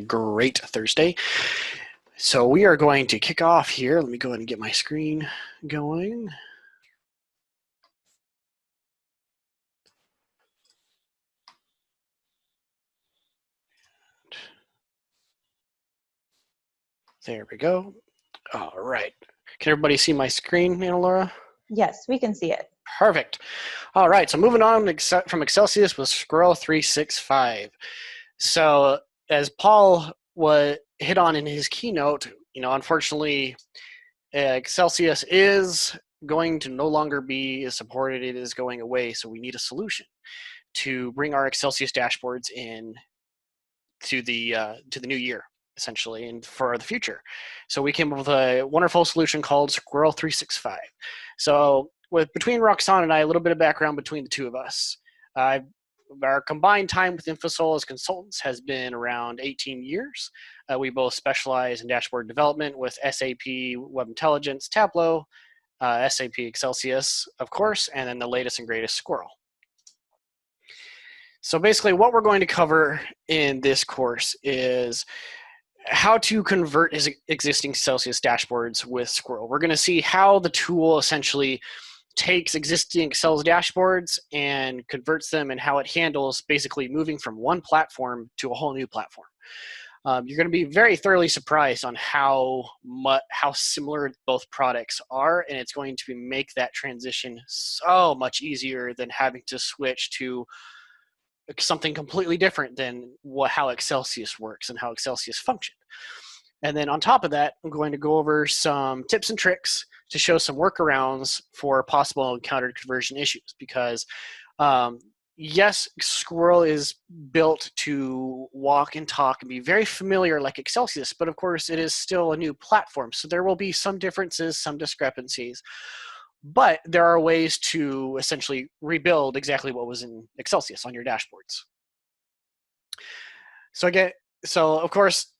great Thursday. So we are going to kick off here. Let me go ahead and get my screen going. There we go. All right. Can everybody see my screen, Anna Laura? Yes, we can see it. Perfect. All right. So moving on from Xcelsius with Squirrel365. So as Paul hit on in his keynote, unfortunately, Xcelsius is going to no longer be supported. It is going away. So we need a solution to bring our Xcelsius dashboards in to the new year, essentially, and for the future. So we came up with a wonderful solution called Squirrel365. So between Roxanne and I, a little bit of background between the two of us. Our combined time with InfoSol as consultants has been around 18 years. We both specialize in dashboard development with SAP Web Intelligence, Tableau, SAP Xcelsius, of course, and then the latest and greatest, Squirrel. So basically what we're going to cover in this course is how to convert existing Xcelsius dashboards with Squirrel. We're going to see how the tool essentially takes existing Excel dashboards and converts them, and how it handles basically moving from one platform to a whole new platform. You're going to be very thoroughly surprised on how similar both products are, and it's going to make that transition so much easier than having to switch to something completely different than how Xcelsius works and how Xcelsius functions. And then on top of that, I'm going to go over some tips and tricks to show some workarounds for possible encountered conversion issues. Because yes, Squirrel is built to walk and talk and be very familiar like Xcelsius, but of course it is still a new platform. So there will be some differences, some discrepancies. But there are ways to essentially rebuild exactly what was in Xcelsius on your dashboards. So of course,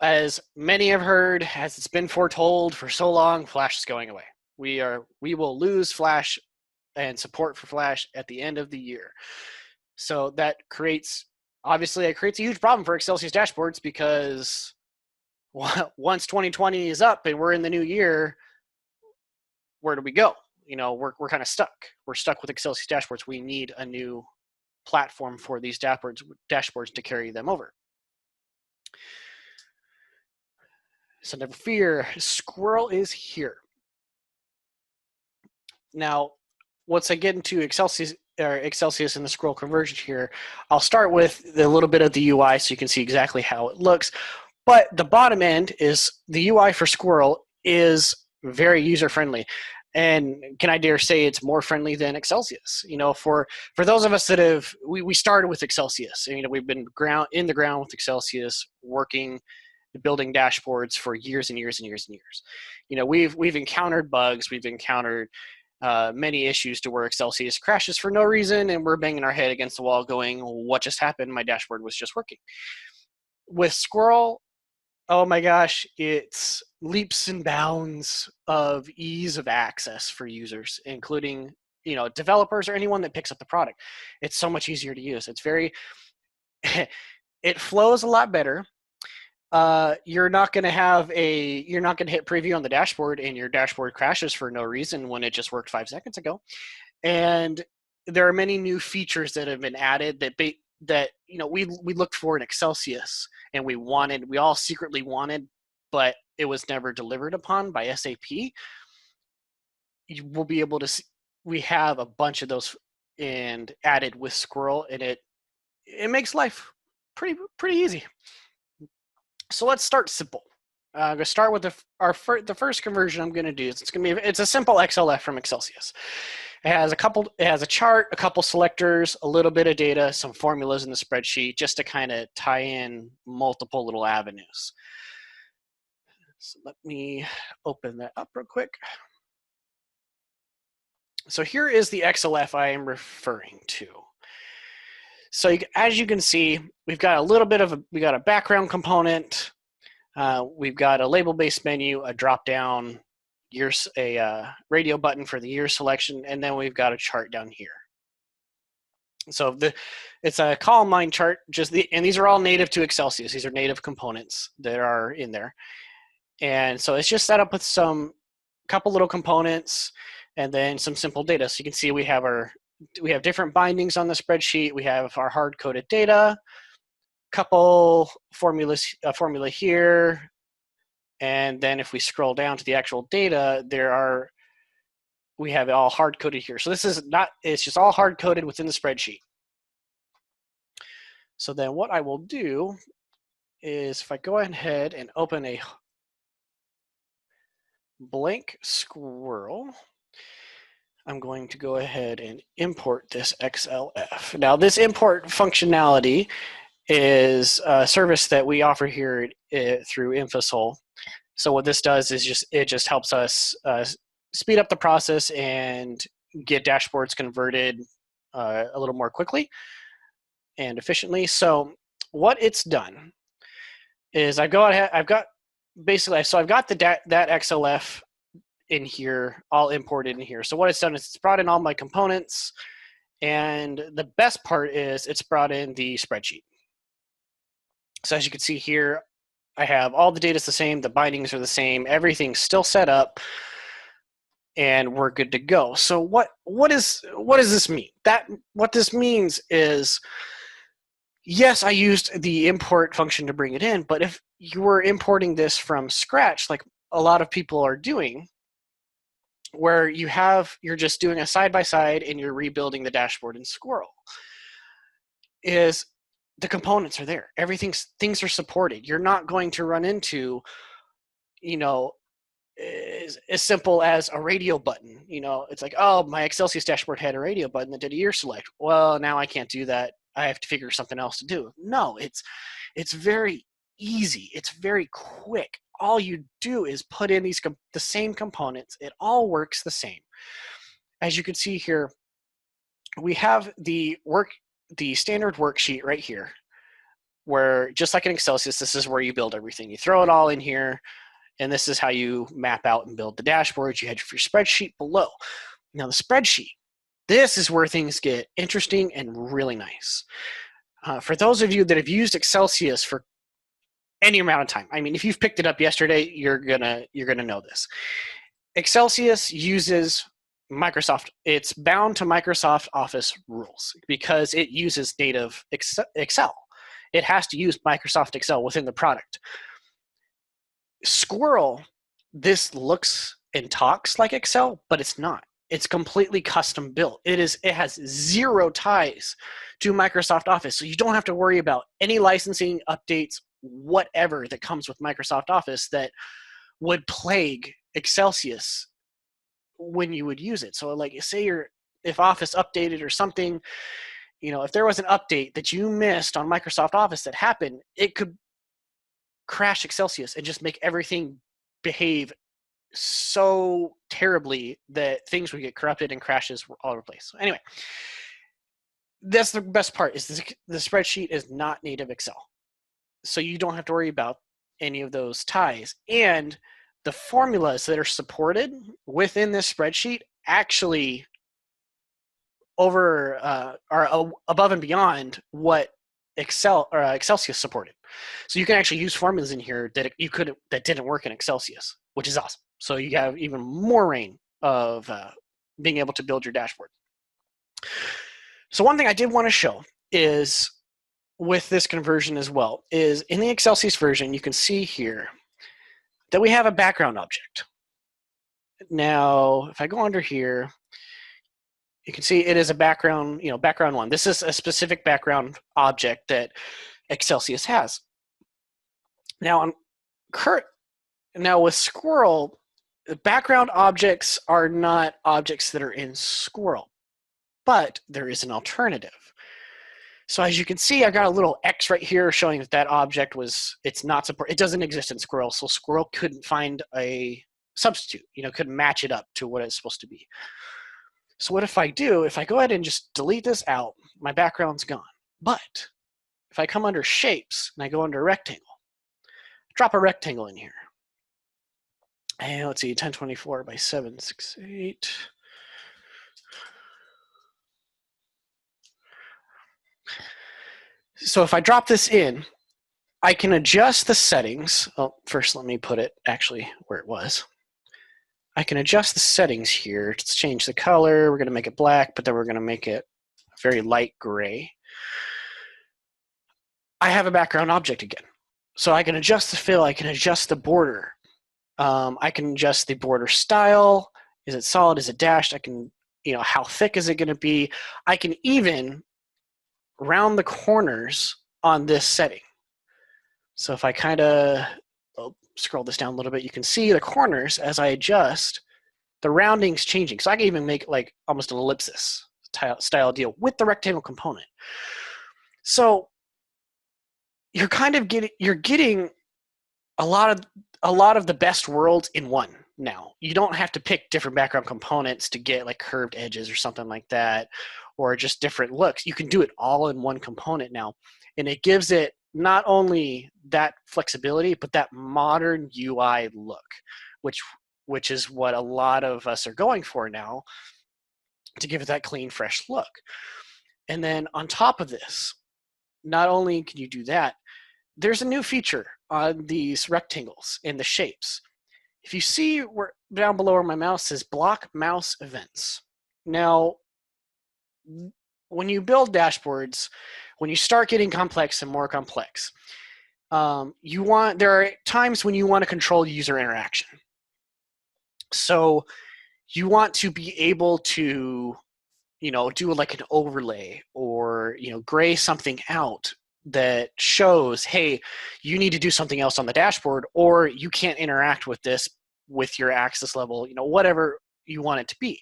as many have heard, as it's been foretold for so long, Flash is going away. We will lose Flash and support for Flash at the end of the year. So that creates a huge problem for Xcelsius dashboards, because once 2020 is up and we're in the new year, where do we go? We're kind of stuck. We're stuck with Xcelsius dashboards. We need a new platform for these dashboards to carry them over. So never fear, Squirrel is here. Now, once I get into Xcelsius and the Squirrel conversion here, I'll start with a little bit of the UI so you can see exactly how it looks. But the bottom end is the UI for Squirrel is very user-friendly. And can I dare say it's more friendly than Xcelsius? For those of us that we started with Xcelsius, and we've been in the ground with Xcelsius, building dashboards for years and years and years and years. We've encountered bugs, we've encountered many issues to where Xcelsius crashes for no reason, and we're banging our head against the wall going, what just happened? My dashboard was just working. With Squirrel, oh my gosh, it's leaps and bounds of ease of access for users, including developers or anyone that picks up the product. It's so much easier to use. It's it flows a lot better. You're not going to hit preview on the dashboard and your dashboard crashes for no reason when it just worked 5 seconds ago. And there are many new features that have been added that we looked for in Xcelsius, and we all secretly wanted, but it was never delivered upon by SAP. You will be able to see, we have a bunch of those and added with Squirrel, and it makes life pretty easy. So let's start simple. I'm going to start with the first conversion I'm going to do. It's a simple XLF from Xcelsius. It has a chart, a couple selectors, a little bit of data, some formulas in the spreadsheet, just to kind of tie in multiple little avenues. So let me open that up real quick. So here is the XLF I am referring to. So as you can see, we've got a background component. We've got a label-based menu, a drop-down, a radio button for the year selection, and then we've got a chart down here. So it's a column line chart, and these are all native to Xcelsius. These are native components that are in there. And so it's just set up with some couple little components and then some simple data. So you can see we have different bindings on the spreadsheet. We have our hard-coded data, couple formulas, formula here, and then if we scroll down to the actual data, we have it all hard-coded here. So this is it's just all hard-coded within the spreadsheet. So then what I will do is if I go ahead and open a blank Squirrel, I'm going to go ahead and import this XLF. Now this import functionality is a service that we offer here through InfoSol. So what this does is it just helps us speed up the process and get dashboards converted a little more quickly and efficiently. So what it's done is I've got that XLF in here, all imported in here. So what it's done is it's brought in all my components, and the best part is it's brought in the spreadsheet. So as you can see here, I have all the data's the same, the bindings are the same, everything's still set up, and we're good to go. So what does this mean? What this means is, yes, I used the import function to bring it in, but if you were importing this from scratch, like a lot of people are doing, where you're just doing a side-by-side and you're rebuilding the dashboard in Squirrel, is the components are there. Things are supported. You're not going to run into, as simple as a radio button. It's like, oh, my Xcelsius dashboard had a radio button that did a year select. Well, now I can't do that. I have to figure something else to do. No, it's very easy. It's very quick. All you do is put in the same components. It all works the same. As you can see here, we have the standard worksheet right here, where just like in Xcelsius, this is where you build everything. You throw it all in here, and this is how you map out and build the dashboards. You have your spreadsheet below. Now the spreadsheet, this is where things get interesting and really nice. For those of you that have used Xcelsius for any amount of time, I mean, if you've picked it up yesterday, you're gonna know this. Xcelsius uses Microsoft. It's bound to Microsoft Office rules because it uses native Excel. It has to use Microsoft Excel within the product. Squirrel, this looks and talks like Excel, but it's not. It's completely custom built. It has zero ties to Microsoft Office, so you don't have to worry about any licensing updates, whatever that comes with Microsoft Office that would plague Xcelsius when you would use it. So like, say if Office updated or something, if there was an update that you missed on Microsoft Office that happened, it could crash Xcelsius and just make everything behave so terribly that things would get corrupted and crashes all over the place. So anyway, that's the best part, is the spreadsheet is not native Excel. So you don't have to worry about any of those ties. And the formulas that are supported within this spreadsheet actually are above and beyond what Xcelsius supported. So you can actually use formulas in here that didn't work in Xcelsius, which is awesome. So you have even more reign of being able to build your dashboard. So one thing I did want to show is with this conversion as well is in the Xcelsius version, you can see here that we have a background object. Now, if I go under here, you can see it is a background, background one. This is a specific background object that Xcelsius has. Now, with Squirrel, the background objects are not objects that are in Squirrel, but there is an alternative. So as you can see, I got a little X right here showing that object it's not supported. It doesn't exist in Squirrel, so Squirrel couldn't find a substitute, couldn't match it up to what it's supposed to be. So what if I go ahead and just delete this out, my background's gone. But if I come under shapes and I go under rectangle, drop a rectangle in here. And let's see, 1024 by 768. So if I drop this in, I can adjust the settings. Oh, first let me put it actually where it was. I can adjust the settings here. Let's change the color. We're going to make it black, but then we're going to make it very light gray. I have a background object again. So I can adjust the fill. I can adjust the border. I can adjust the border style. Is it solid? Is it dashed? I can, how thick is it going to be? I can even round the corners on this setting. So if I kind of scroll this down a little bit, you can see the corners as I adjust, the rounding's changing. So I can even make like almost an ellipsis style deal with the rectangle component. So you're kind of getting a lot of the best worlds in one now. You don't have to pick different background components to get like curved edges or something like that, or just different looks. You can do it all in one component now, and it gives it not only that flexibility, but that modern UI look, which is what a lot of us are going for now, to give it that clean, fresh look. And then on top of this, not only can you do that, there's a new feature on these rectangles and the shapes. If you see where down below where my mouse says block mouse events. Now, when you build dashboards, when you start getting complex and more complex, there are times when you want to control user interaction. So you want to be able to, do like an overlay or, gray something out that shows, hey, you need to do something else on the dashboard, or you can't interact with this with your access level, whatever you want it to be.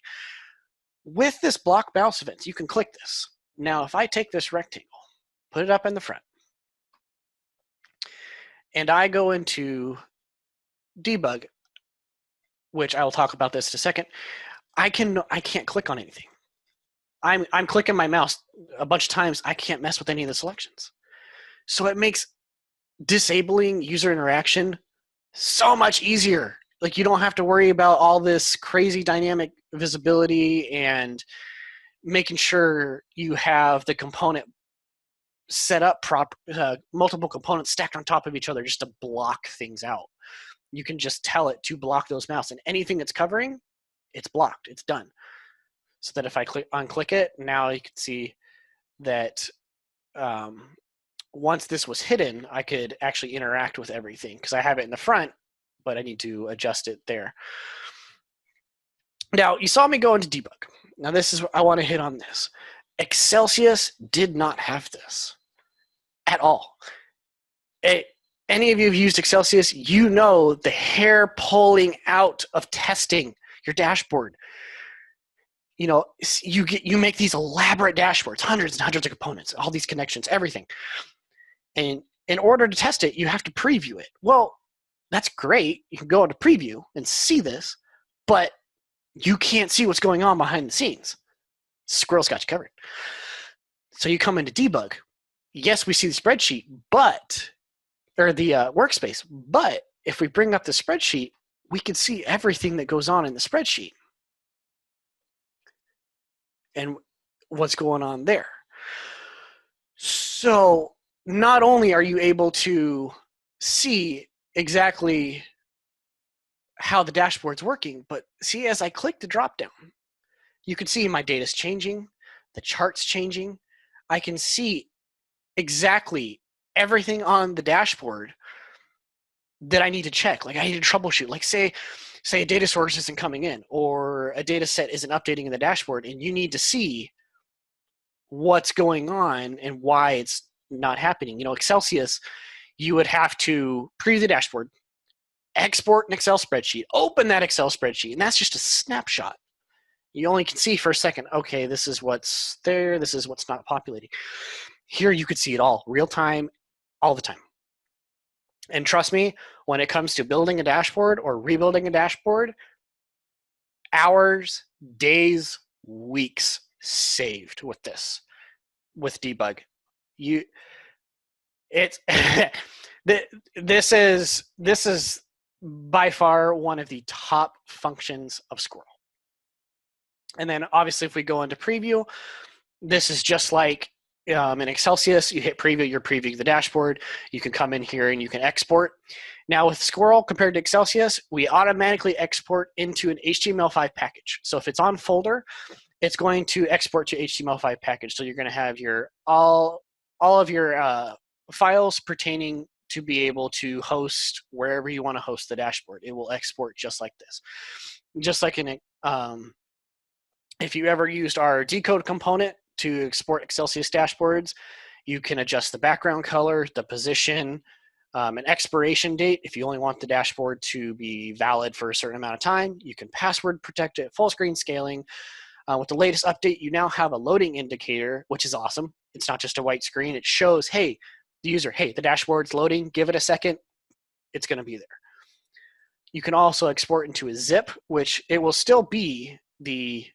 With this block mouse events, you can click this. Now, if I take this rectangle, put it up in the front, and I go into Debug, which I will talk about this in a second, I can't click on anything. I'm clicking my mouse a bunch of times. I can't mess with any of the selections. So it makes disabling user interaction so much easier. Like, you don't have to worry about all this crazy dynamic visibility and making sure you have the component set up multiple components stacked on top of each other just to block things out. You can just tell it to block those mouse, and anything that's covering, it's blocked, it's done. So that if I unclick it, now you can see that once this was hidden, I could actually interact with everything because I have it in the front, but I need to adjust it there. Now, you saw me go into Debug. Now, I want to hit on this. Xcelsius did not have this at all. Any of you who've used Xcelsius, you know the hair pulling out of testing your dashboard. You make these elaborate dashboards, hundreds and hundreds of components, all these connections, everything. And in order to test it, you have to preview it. Well, that's great. You can go into preview and see this, but you can't see what's going on behind the scenes. Squirrel's got you covered. So you come into Debug. Yes, we see the spreadsheet, or the workspace, but if we bring up the spreadsheet, we can see everything that goes on in the spreadsheet and what's going on there. So not only are you able to see exactly how the dashboard's working, but see, as I click the drop-down, you can see my data's changing, the chart's changing. I can see exactly everything on the dashboard that I need to check. Like, I need to troubleshoot. Like, say a data source isn't coming in, or a data set isn't updating in the dashboard, and you need to see what's going on and why it's not happening. Xcelsius, you would have to preview the dashboard, export an Excel spreadsheet, open that Excel spreadsheet, and that's just a snapshot. You only can see for a second, okay, this is what's there, this is what's not populating. Here you could see it all, real time, all the time. And trust me, when it comes to building a dashboard or rebuilding a dashboard, hours, days, weeks saved with this, with Debug. This is by far one of the top functions of Squirrel. And then obviously if we go into preview, this is just like in Xcelsius, you hit preview, you're previewing the dashboard. You can come in here and you can export. Now with Squirrel compared to Xcelsius, we automatically export into an HTML5 package. So if it's on folder, it's going to export to HTML5 package. So you're going to have your all of your files pertaining to be able to host wherever you want to host the dashboard. It will export just like this. Just like in if you ever used our decode component to export Xcelsius dashboards, you can adjust the background color, the position, an expiration date. If you only want the dashboard to be valid for a certain amount of time, you can password protect it, full screen scaling. With the latest update, you now have a loading indicator, which is awesome. It's not just a white screen. It shows, hey, the user, hey, the dashboard's loading. Give it a second. It's going to be there. You can also export into a zip, which it will still be the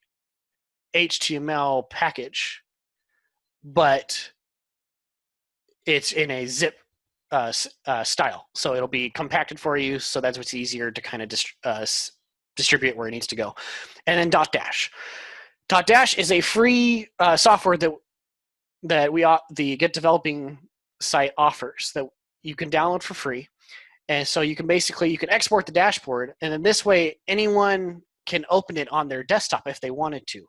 HTML package, but it's in a zip style. So it'll be compacted for you, so that's what's easier to kind of distribute where it needs to go. And then .dash. .dash is a free software that the Get Developing site offers that you can download for free. And so you can export the dashboard, and then this way anyone can open it on their desktop if they wanted to.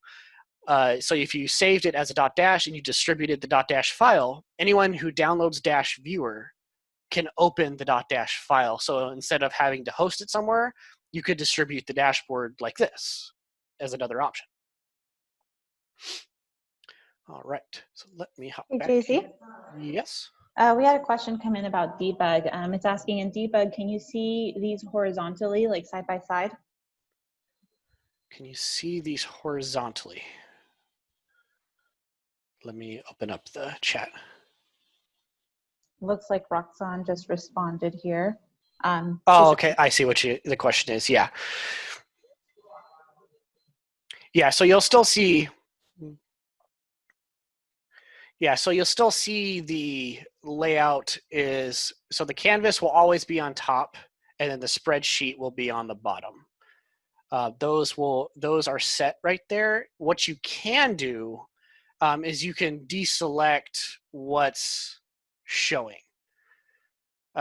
So if you saved it as a .dash and you distributed the .dash file, anyone who downloads Dash Viewer can open the .dash file. So instead of having to host it somewhere, you could distribute the dashboard like this as another option. All right, so let me hop back. Hey, JC. Yes. We had a question come in about debug. It's asking in debug, can you see these horizontally, like side by side? Can you see these horizontally? Let me open up the chat. Looks like Roxanne just responded here. Oh, okay. I see what the question is. Yeah. Yeah. So you'll still see. Yeah. So you'll still see the layout is, so the canvas will always be on top, and then the spreadsheet will be on the bottom. Those are set right there. What you can do is you can deselect what's showing.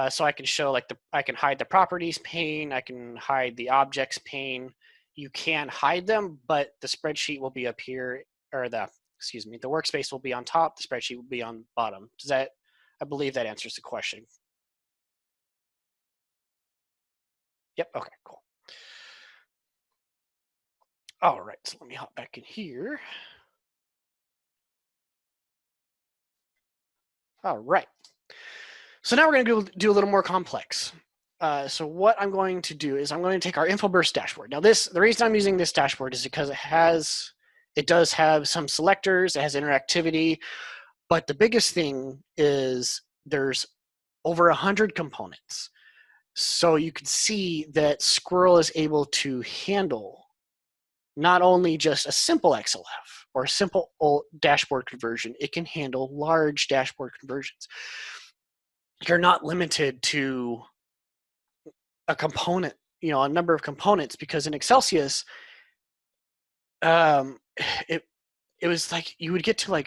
So I can show I can hide the properties pane, I can hide the objects pane. You can hide them, but the spreadsheet will be up here, or the workspace will be on top, the spreadsheet will be on bottom. I believe that answers the question. Yep, okay, cool. All right, so let me hop back in here. All right. So now we're going to do a little more complex. So what I'm going to do is I'm going to take our InfoBurst dashboard. Now the reason I'm using this dashboard is because it does have some selectors, it has interactivity, but the biggest thing is there's over 100 components. So you can see that Squirrel is able to handle not only just a simple XLF or a simple dashboard conversion, it can handle large dashboard conversions. You're not limited to a component, a number of components, because in Xcelsius, it was like you would get to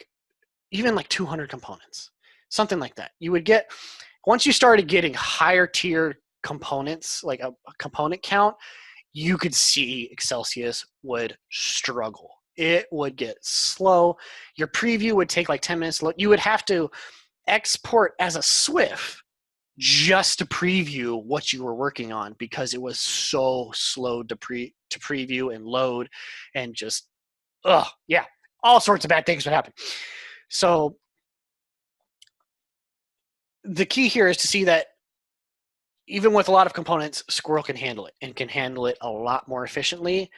even 200 components, something like that. You would get, once you started getting higher tier components, like a component count, you could see Xcelsius would struggle. It would get slow. Your preview would take 10 minutes. You would have to export as a SWIFT just to preview what you were working on, because it was so slow to preview and load, and just yeah, all sorts of bad things would happen. So the key here is to see that even with a lot of components, Squirrel can handle it, and can handle it a lot more efficiently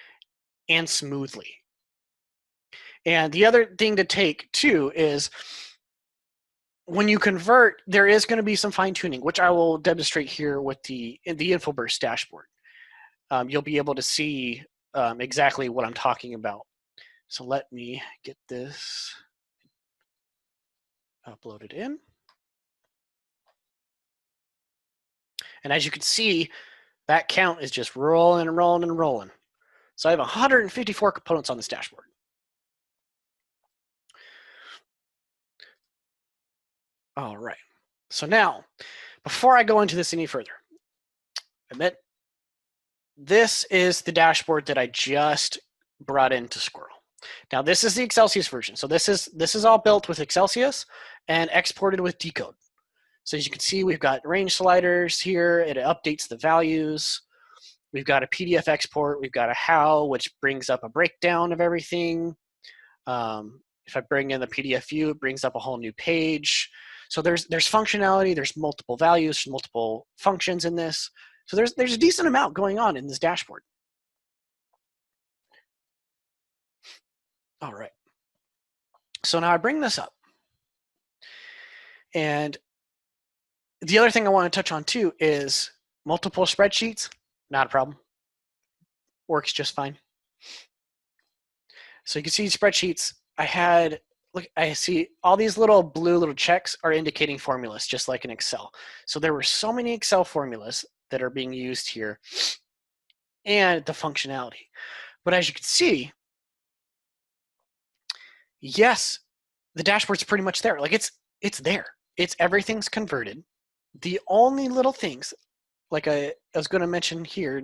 and smoothly. And the other thing to take too is, when you convert, there is going to be some fine tuning, which I will demonstrate here with the InfoBurst dashboard. You'll be able to see exactly what I'm talking about. So let me get this uploaded in. And as you can see, that count is just rolling and rolling and rolling. So I have 154 components on this dashboard. All right. So now, before I go into this any further, admit this is the dashboard that I just brought into Squirrel. Now this is the Xcelsius version. So this is all built with Xcelsius and exported with Decode. So as you can see, we've got range sliders here. It updates the values. We've got a PDF export. We've got a how, which brings up a breakdown of everything. If I bring in the PDF view, it brings up a whole new page. So there's functionality. There's multiple values, multiple functions in this. So there's a decent amount going on in this dashboard. All right. So now I bring this up. And the other thing I want to touch on too is multiple spreadsheets, not a problem. Works just fine. So you can see spreadsheets. I see all these blue checks are indicating formulas, just like in Excel. So there were so many Excel formulas that are being used here and the functionality. But as you can see, yes, the dashboard's pretty much there. Like it's there. Everything's converted. The only little things, like I was going to mention here,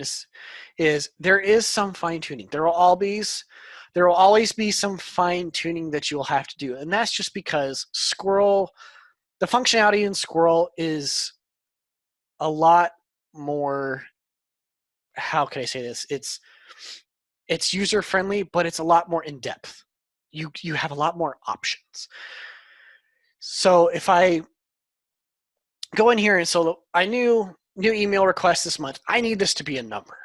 is there is some fine tuning. There will always be some fine tuning that you will have to do, and that's just because Squirrel, the functionality in Squirrel is a lot more. How can I say this? It's user friendly, but it's a lot more in depth. You have a lot more options. So if I go in here, and so I new email request this month, I need this to be a number.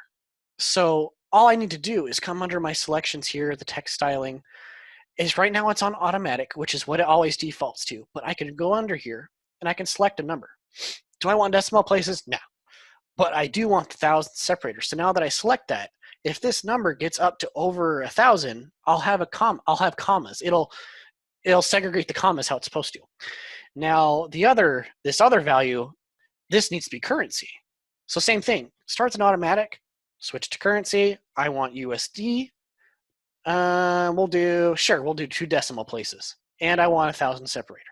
So all I need to do is come under my selections here, the text styling. Is right now it's on automatic, which is what it always defaults to. But I can go under here and I can select a number. Do I want decimal places? No. But I do want the 1,000 separator. So now that I select that, if this number gets up to over 1,000, I'll have commas. It'll segregate the commas how it's supposed to. Now this other value, this needs to be currency. So same thing. Starts in automatic. Switch to currency. I want USD. We'll do 2 decimal places. And I want 1,000 separator.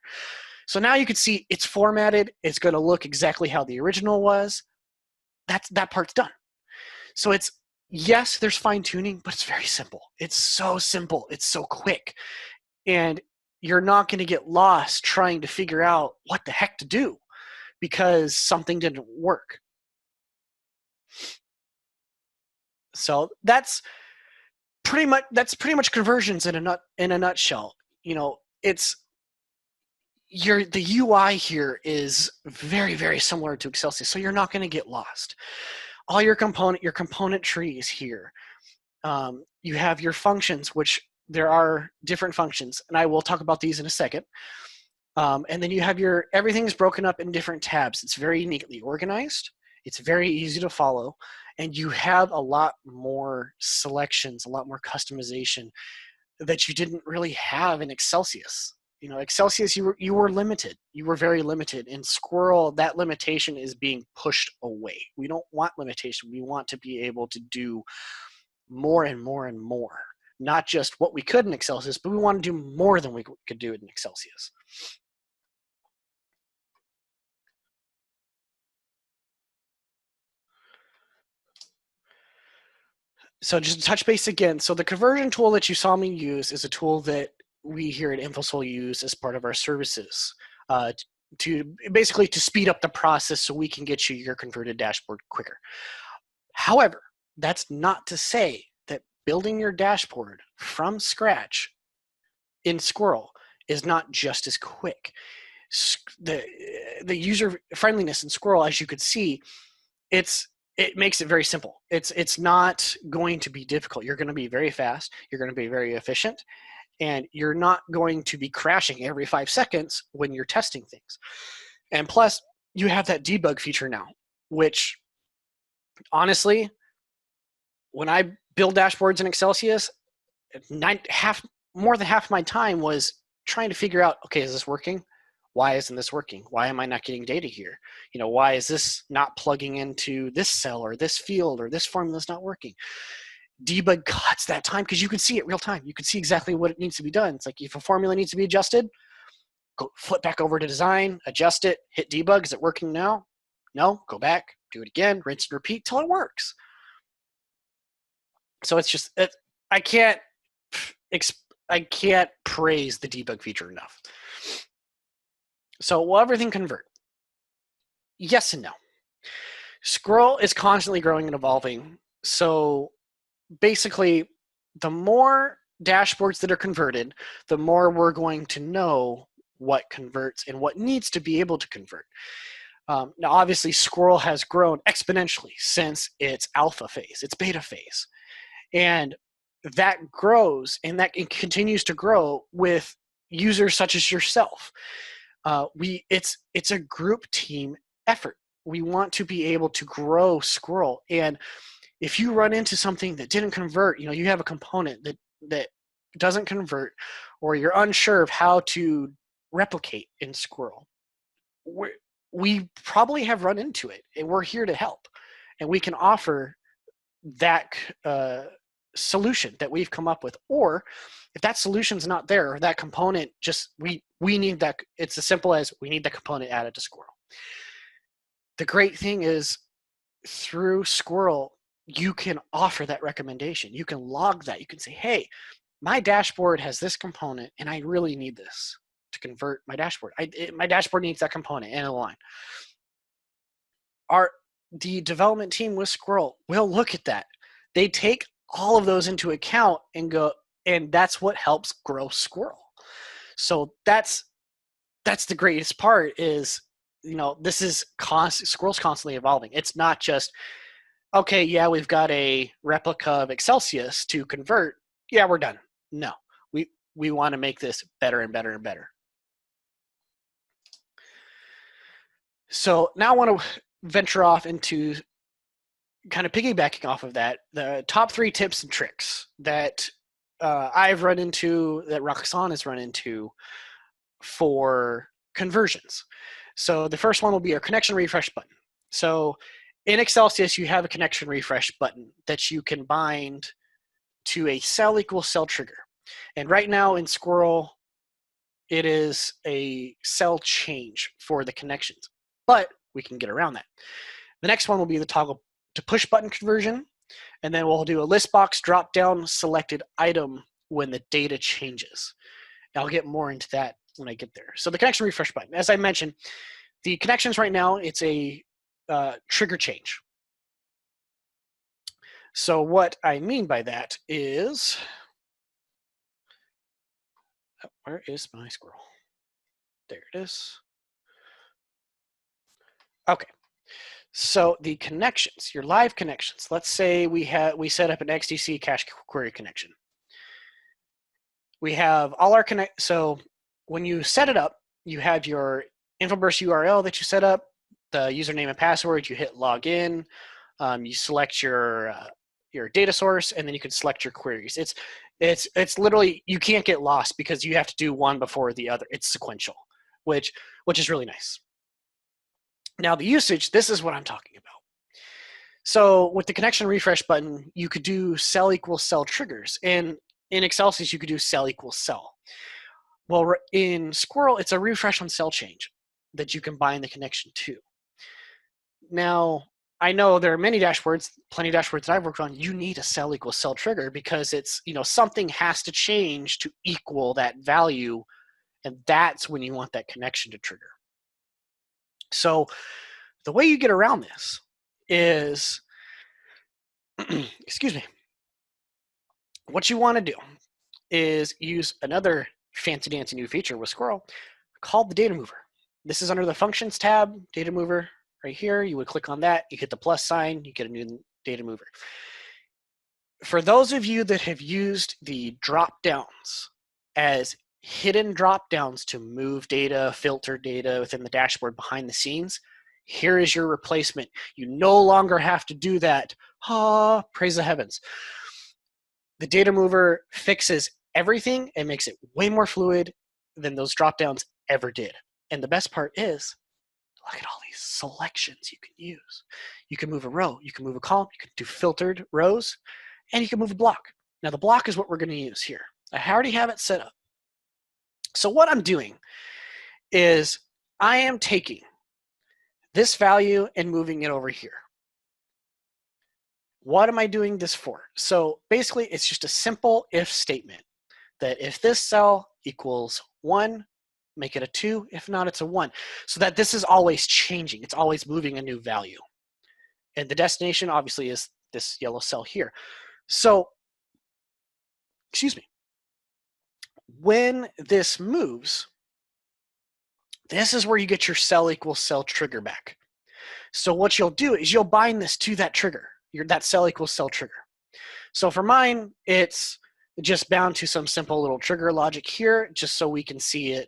So now you can see it's formatted. It's going to look exactly how the original was. That part's done. So yes, there's fine tuning, but it's very simple. It's so simple. It's so quick. And you're not going to get lost trying to figure out what the heck to do because something didn't work. So that's pretty much conversions in a nutshell. You know, the UI here is very, very similar to Xcelsius, so you're not going to get lost. All your component trees here. You have your functions, which there are different functions, and I will talk about these in a second. And then you have everything's broken up in different tabs. It's very neatly organized. It's very easy to follow, and you have a lot more selections, a lot more customization that you didn't really have in Xcelsius. You know, Xcelsius, you were limited. You were very limited. In Squirrel, that limitation is being pushed away. We don't want limitation. We want to be able to do more and more and more. Not just what we could in Xcelsius, but we want to do more than we could do in Xcelsius. So just to touch base again, so the conversion tool that you saw me use is a tool that we here at InfoSol use as part of our services to basically to speed up the process so we can get you your converted dashboard quicker. However, that's not to say that building your dashboard from scratch in Squirrel is not just as quick. The user friendliness in Squirrel, as you could see, it makes it very simple. It's not going to be difficult. You're going to be very fast. You're going to be very efficient. And you're not going to be crashing every 5 seconds when you're testing things. And plus, you have that debug feature now, which honestly, when I build dashboards in Xcelsius, more than half my time was trying to figure out, okay, is this working? Why isn't this working? Why am I not getting data here? You know, why is this not plugging into this cell or this field or this formula's not working? Debug cuts that time because you can see it real time. You can see exactly what it needs to be done. It's like if a formula needs to be adjusted, go flip back over to design, adjust it, hit debug. Is it working now? No, go back, do it again, rinse and repeat till it works. So it's just, I can't praise the debug feature enough. So will everything convert? Yes and no. Squirrel is constantly growing and evolving. So basically, the more dashboards that are converted, the more we're going to know what converts and what needs to be able to convert. Now, obviously, Squirrel has grown exponentially since its alpha phase, its beta phase. And that grows and that continues to grow with users such as yourself. It's a group team effort. We want to be able to grow Squirrel. And if you run into something that didn't convert, you have a component that doesn't convert, or you're unsure of how to replicate in Squirrel, we probably have run into it, and we're here to help. And we can offer that solution that we've come up with. Or if that solution's not there, or that component just, we need that, it's as simple as we need the component added to Squirrel. The great thing is, through Squirrel, you can offer that recommendation. You can log that. You can say, hey, my dashboard has this component, and I really need this to convert my dashboard. My dashboard needs that component and a line. The development team with Squirrel will look at that. They take all of those into account and go, and that's what helps grow Squirrel. So that's the greatest part is, this is Squirrel's constantly evolving. It's not just, okay, yeah, we've got a replica of Xcelsius to convert. Yeah, we're done. No, we want to make this better and better and better. So now I want to venture off into kind of piggybacking off of that, the top 3 tips and tricks that I've run into, that Roxanne has run into for conversions. So the first one will be our connection refresh button. So in Xcelsius, you have a connection refresh button that you can bind to a cell equals cell trigger. And right now in Squirrel, it is a cell change for the connections, but we can get around that. The next one will be the toggle to push button conversion. And then we'll do a list box drop down selected item when the data changes. And I'll get more into that when I get there. So the connection refresh button, as I mentioned, the connections right now, it's a trigger change. So what I mean by that is, where is my squirrel? There it is. Okay. So the connections, your live connections. Let's say we set up an XDC cache query connection. We have all our so when you set it up, you have your InfoBurst URL that you set up, the username and password. You hit login. You select your data source, and then you can select your queries. It's literally, you can't get lost because you have to do one before the other. It's sequential, which is really nice. Now the usage, this is what I'm talking about. So with the connection refresh button, you could do cell equals cell triggers, and in Xcelsius you could do cell equals cell. Well, in Squirrel, it's a refresh on cell change that you can bind the connection to. Now, I know there are many dashboards, plenty of dashboards that I've worked on, you need a cell equals cell trigger because it's, something has to change to equal that value, and that's when you want that connection to trigger. So the way you get around this is, excuse me, what you want to do is use another fancy dancy new feature with Squirrel called the data mover. This is under the functions tab, data mover right here. You would click on that, you hit the plus sign, you get a new data mover. For those of you that have used the drop downs as hidden drop downs to move data, filter data within the dashboard behind the scenes, here is your replacement. You no longer have to do that. Praise the heavens. The data mover fixes everything and makes it way more fluid than those drop downs ever did. And the best part is, look at all these selections you can use. You can move a row, you can move a column, you can do filtered rows, and you can move a block. Now the block is what we're going to use here. I already have it set up. So what I'm doing is I am taking this value and moving it over here. What am I doing this for? So basically, it's just a simple if statement that if this cell equals 1, make it a 2. If not, it's a 1. So that this is always changing. It's always moving a new value. And the destination, obviously, is this yellow cell here. So, excuse me. When this moves, this is where you get your cell equals cell trigger back. So what you'll do is you'll bind this to that trigger, that cell equals cell trigger. So for mine, it's just bound to some simple little trigger logic here, just so we can see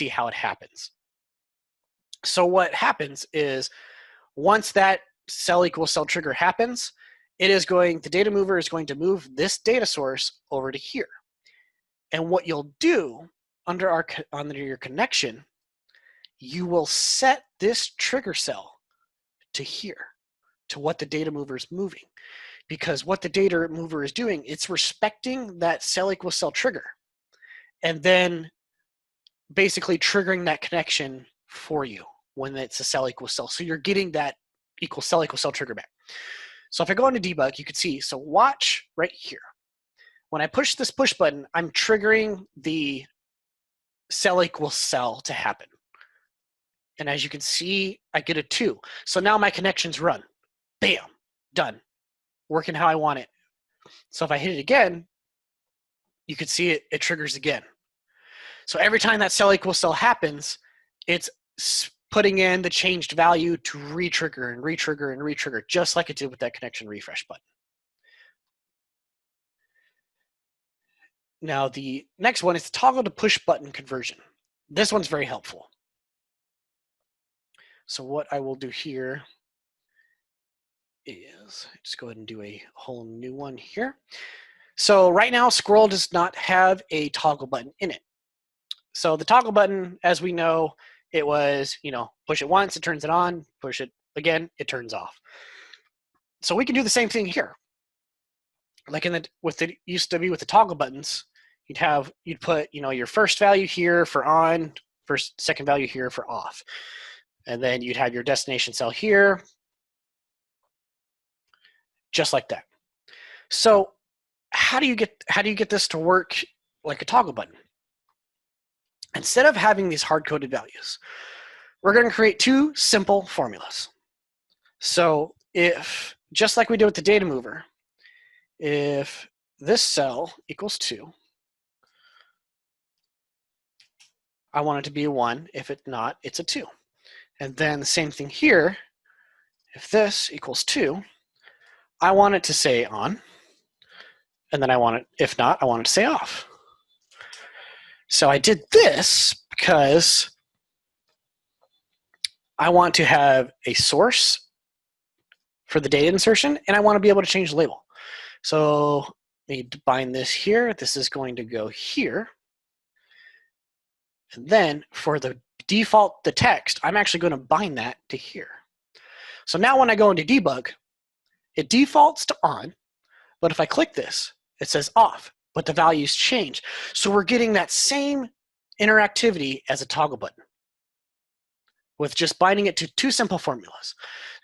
how it happens. So what happens is once that cell equals cell trigger happens, the data mover is going to move this data source over to here. And what you'll do under your connection, you will set this trigger cell to here, to what the data mover is moving. Because what the data mover is doing, it's respecting that cell equals cell trigger, and then basically triggering that connection for you when it's a cell equals cell. So you're getting that equals cell trigger back. So if I go into debug, you can see, so watch right here. When I push this push button, I'm triggering the cell equals cell to happen. And as you can see, I get a 2. So now my connections run. Bam, done. Working how I want it. So if I hit it again, you can see it triggers again. So every time that cell equals cell happens, it's putting in the changed value to re-trigger and re-trigger and re-trigger, just like it did with that connection refresh button. Now the next one is the toggle to push button conversion. This one's very helpful. So what I will do here is just go ahead and do a whole new one here. So right now, Squirrel does not have a toggle button in it. So the toggle button, as we know, it was, push it once, it turns it on, push it again, it turns off. So we can do the same thing here. Like used to be with the toggle buttons, you'd put, your first value here for on, second value here for off. And then you'd have your destination cell here, just like that. So how do you get this to work like a toggle button? Instead of having these hard-coded values, we're going to create 2 simple formulas. So if, just like we did with the data mover, if this cell equals 2, I want it to be a 1. If it's not, it's a 2. And then the same thing here, if this equals 2, I want it to say on, and then if not, I want it to say off. So I did this because I want to have a source for the data insertion, and I want to be able to change the label. So let me bind this here. This is going to go here. And then for the default, the text, I'm actually going to bind that to here. So now when I go into debug, it defaults to on, but if I click this, it says off, but the values change. So we're getting that same interactivity as a toggle button with just binding it to 2 simple formulas.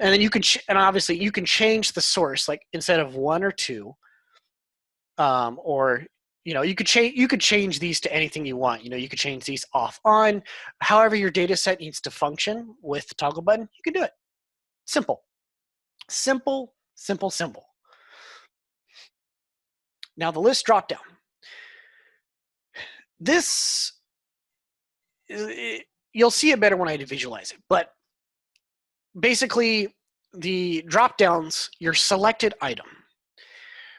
And then and obviously you can change the source, like instead of 1 or 2, or you could change these to anything you want. You could change these off, on, however your data set needs to function with the toggle button, you can do it. Simple. Simple, simple, simple. Now the list dropdown. This, you'll see it better when I visualize it, but basically the dropdowns, your selected item.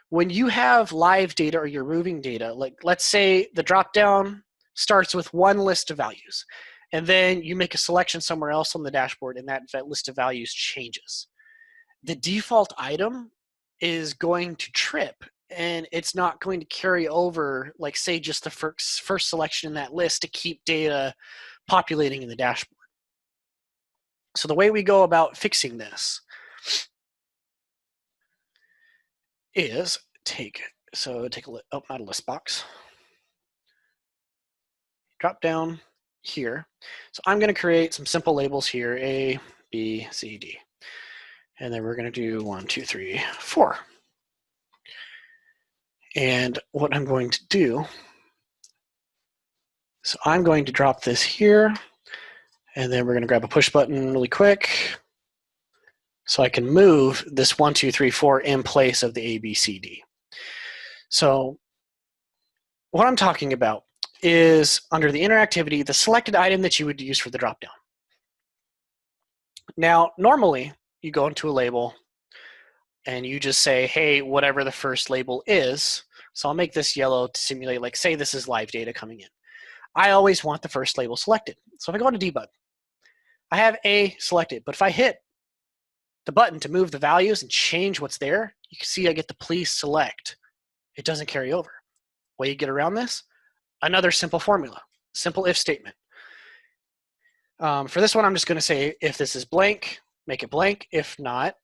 When you have live data or you're moving data, like let's say the dropdown starts with 1 list of values, and then you make a selection somewhere else on the dashboard and that list of values changes. The default item is going to trip, and it's not going to carry over, like say just the first selection in that list to keep data populating in the dashboard. So the way we go about fixing this is take a look, out of list box, drop down, here. So I'm going to create some simple labels here, A, B, C, D. And then we're going to do 1, 2, 3, 4. And what I'm going to do, so I'm going to drop this here, and then we're going to grab a push button really quick so I can move this 1, 2, 3, 4 in place of the A, B, C, D. So what I'm talking about is under the interactivity, the selected item that you would use for the dropdown. Now, normally you go into a label and you just say, hey, whatever the first label is. So I'll make this yellow to simulate, like, say this is live data coming in. I always want the first label selected. So if I go into debug, I have A selected, but if I hit the button to move the values and change what's there, you can see I get the please select. It doesn't carry over. Way you get around this? Another simple formula, simple if statement. For this one, I'm just going to say if this is blank, make it blank. If not,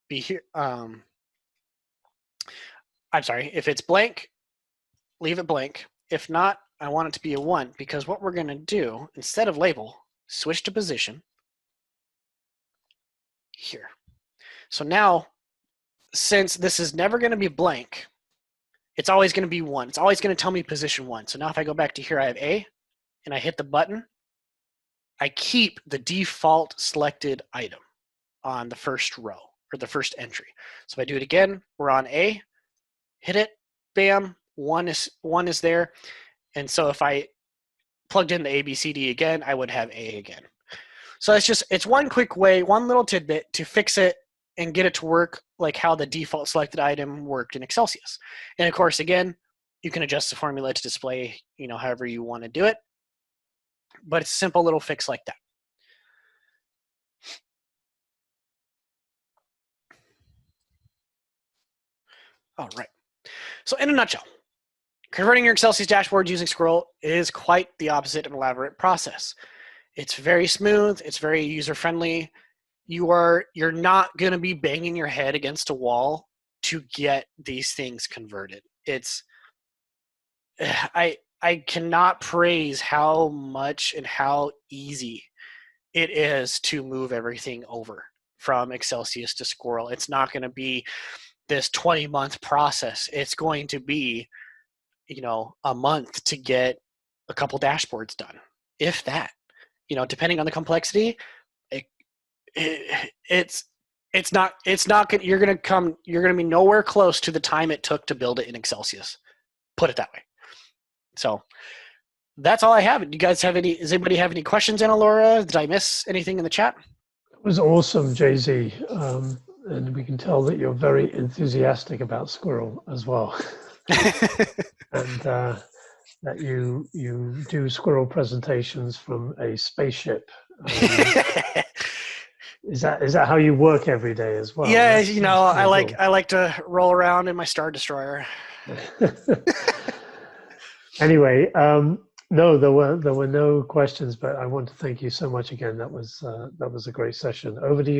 be here. I'm sorry. If it's blank, leave it blank. If not, I want it to be a 1 because what we're going to do instead of label, switch to position here. So now, since this is never going to be blank, it's always going to be 1. It's always going to tell me position 1. So now if I go back to here, I have A, and I hit the button, I keep the default selected item on the first row, or the first entry. So if I do it again, we're on A, hit it, bam, 1 is there. And so if I plugged in the A, B, C, D again, I would have A again. So it's one quick way, one little tidbit to fix it and get it to work like how the default selected item worked in Xcelsius. And of course, again, you can adjust the formula to display, however you want to do it. But it's a simple little fix like that. All right. So in a nutshell, converting your Xcelsius dashboard using Squirrel is quite the opposite and elaborate process. It's very smooth. It's very user-friendly. You're not going to be banging your head against a wall to get these things converted. I cannot praise how much and how easy it is to move everything over from Xcelsius to Squirrel. It's not going to be this 20-month process. It's going to be, a month to get a couple dashboards done, if that. Depending on the complexity, it's not you're going to be nowhere close to the time it took to build it in Xcelsius. Put it that way. So that's all I have. Do you guys have does anybody have any questions, Anna Laura? Did I miss anything in the chat? It was awesome, JZ. And we can tell that you're very enthusiastic about Squirrel as well. And that you do Squirrel presentations from a spaceship. Is that how you work every day as well? Yeah, I like to roll around in my Star Destroyer. Anyway, no, there were no questions, but I want to thank you so much again. That was a great session. Over to you.